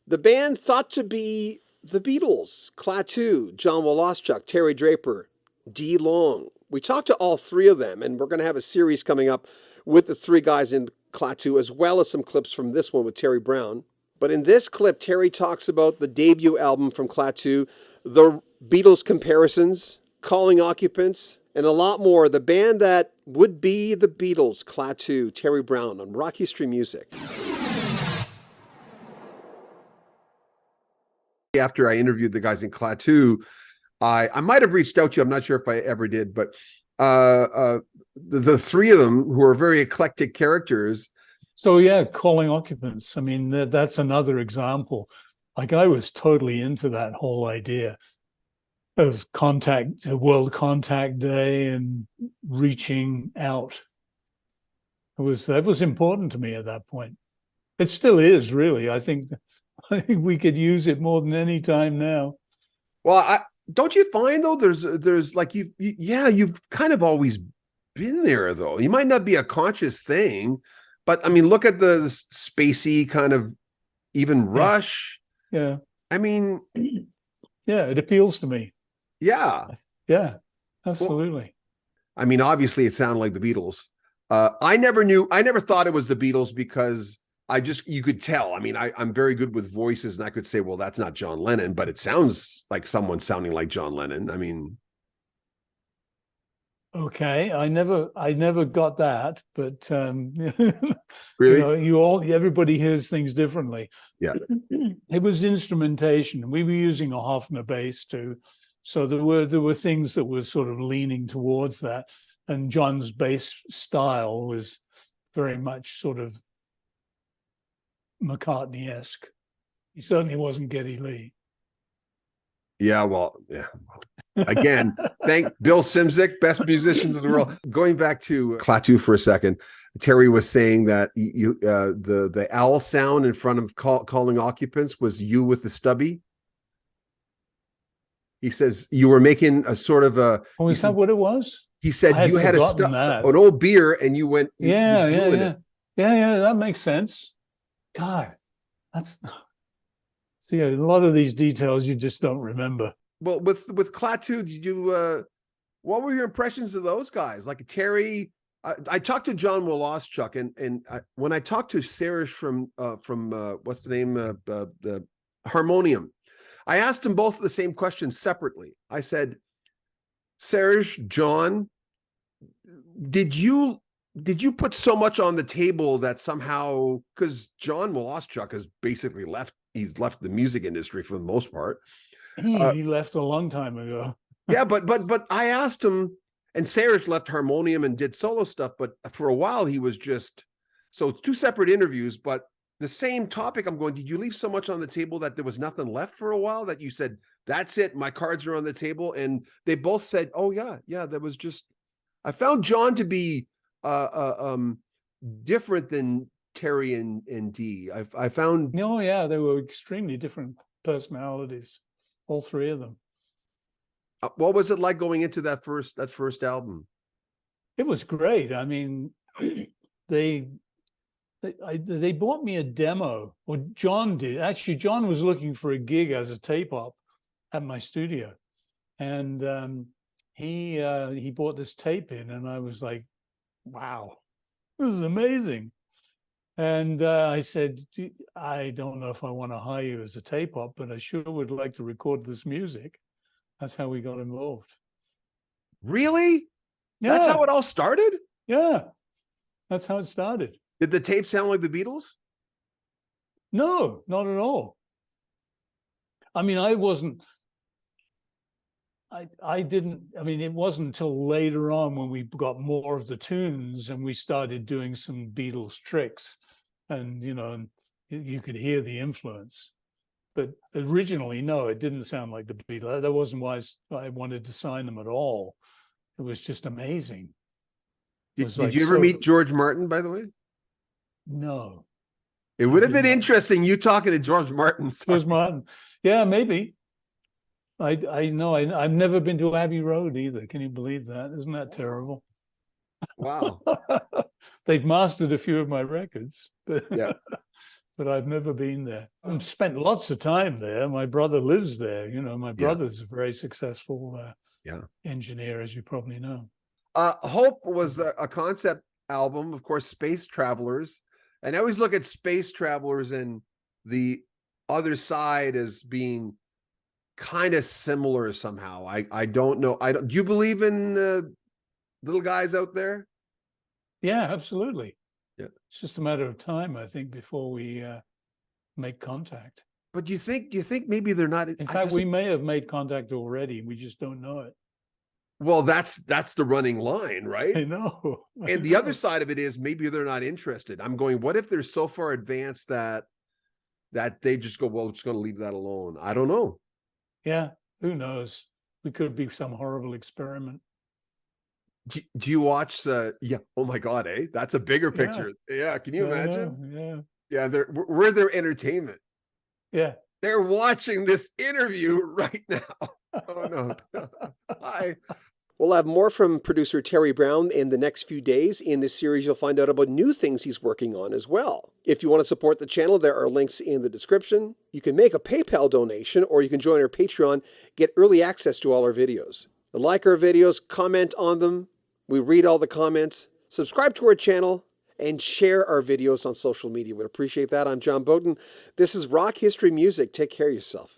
The band thought to be the Beatles, Klaatu, John Woloschuk, Terry Draper, Dee Long. We talked to all three of them, and we're going to have a series coming up with the three guys in Klaatu, as well as some clips from this one with Terry Brown. But in this clip, Terry talks about the debut album from Klaatu, the Beatles comparisons, Calling Occupants, and a lot more. The band that would be the Beatles, Klaatu, Terry Brown on Rock History Music. After I interviewed the guys in Klaatu, I might have reached out to you. I'm not sure if I ever did, but the three of them, who are very eclectic characters. So yeah, Calling Occupants. I mean, that's another example. Like, I was totally into that whole idea of World Contact Day and reaching out. That was important to me at that point. It still is, really. I think we could use it more than any time now. Well, don't you find though there's like you've kind of always been there though. You might not be a conscious thing, but I mean, look at the spacey kind of even Rush. Yeah. I mean, yeah, it appeals to me. Yeah. Yeah, absolutely. Well, I mean, obviously it sounded like the Beatles. I never thought it was the Beatles because you could tell. I mean, I'm very good with voices, and I could say, well, that's not John Lennon, but it sounds like someone sounding like John Lennon. I mean, okay, I never got that, but really, everybody hears things differently. Yeah, it was instrumentation. We were using a Hofner bass too, so there were things that were sort of leaning towards that, and John's bass style was very much sort of McCartney-esque. He certainly wasn't Geddy Lee. Yeah, well, yeah. Again, thank Bill Simzik, best musicians in the world. Going back to Klaatu for a second, Terry was saying that the owl sound in front of Calling Occupants was you with the stubby. He says you were making a sort of a. Oh, is that what it was? He said you had an old beer and you went. Yeah. That makes sense. God, see, a lot of these details you just don't remember. Well, with Klaatu, did you? What were your impressions of those guys? Like Terry, I talked to John Woloschuk, and when I talked to Serge from what's the name, the Harmonium, I asked them both the same question separately. I said, Serge, John, did you put so much on the table that somehow, because John Woloschuk has basically left the music industry for the most part. He left a long time ago. Yeah, but I asked him, and Serge left Harmonium and did solo stuff, but for a while he was just, so two separate interviews, but the same topic. I'm going, did you leave so much on the table that there was nothing left for a while, that you said, that's it, my cards are on the table? And they both said, oh yeah, that was just, I found John to be different than Terry and Dee. I found. Oh yeah, they were extremely different personalities, all three of them. What was it like going into that first album? It was great. I mean, they bought me a demo, or John did. Actually, John was looking for a gig as a tape op at my studio, and he bought this tape in, and I was like, wow, this is amazing. And I said, I don't know if I want to hire you as a tape op, but I sure would like to record this music. That's how we got involved. Really? Yeah. That's how it all started? Yeah, that's how it started. Did the tape sound like the Beatles? No, not at all. I mean, I didn't, I mean, it wasn't until later on when we got more of the tunes and we started doing some Beatles tricks, and, you could hear the influence. But originally, no, it didn't sound like the Beatles. That wasn't why I wanted to sign them at all. It was just amazing. Did you ever meet George Martin, by the way? No. It would have been interesting, you talking to George Martin. George Martin. Yeah, maybe. I know. I've never been to Abbey Road either. Can you believe that? Isn't that terrible? Wow. They've mastered a few of my records. But yeah. but I've never been there. I've spent lots of time there. My brother lives there. You know, my brother's a very successful engineer, as you probably know. Hope was a concept album, of course, Space Travelers. And I always look at Space Travelers and the other side as being kind of similar somehow. I don't know. Do you believe in little guys out there? Yeah, absolutely. Yeah. It's just a matter of time, I think, before we make contact. But do you think maybe they're not? In fact, we may have made contact already. We just don't know it. Well, that's the running line, right? I know. And the other side of it is maybe they're not interested. I'm going, what if they're so far advanced that they just go, well, we're just going to leave that alone? I don't know. Yeah, who knows? We could be some horrible experiment. Do you watch the? Yeah. Oh my God, eh? That's a bigger picture. Yeah. Can you imagine? Yeah. We're their entertainment. Yeah. They're watching this interview right now. Oh no. Hi. We'll have more from producer Terry Brown in the next few days. In this series, you'll find out about new things he's working on as well. If you want to support the channel, there are links in the description. You can make a PayPal donation, or you can join our Patreon, get early access to all our videos. Like our videos, comment on them. We read all the comments. Subscribe to our channel and share our videos on social media. We'd appreciate that. I'm John Bowden. This is Rock History Music. Take care of yourself.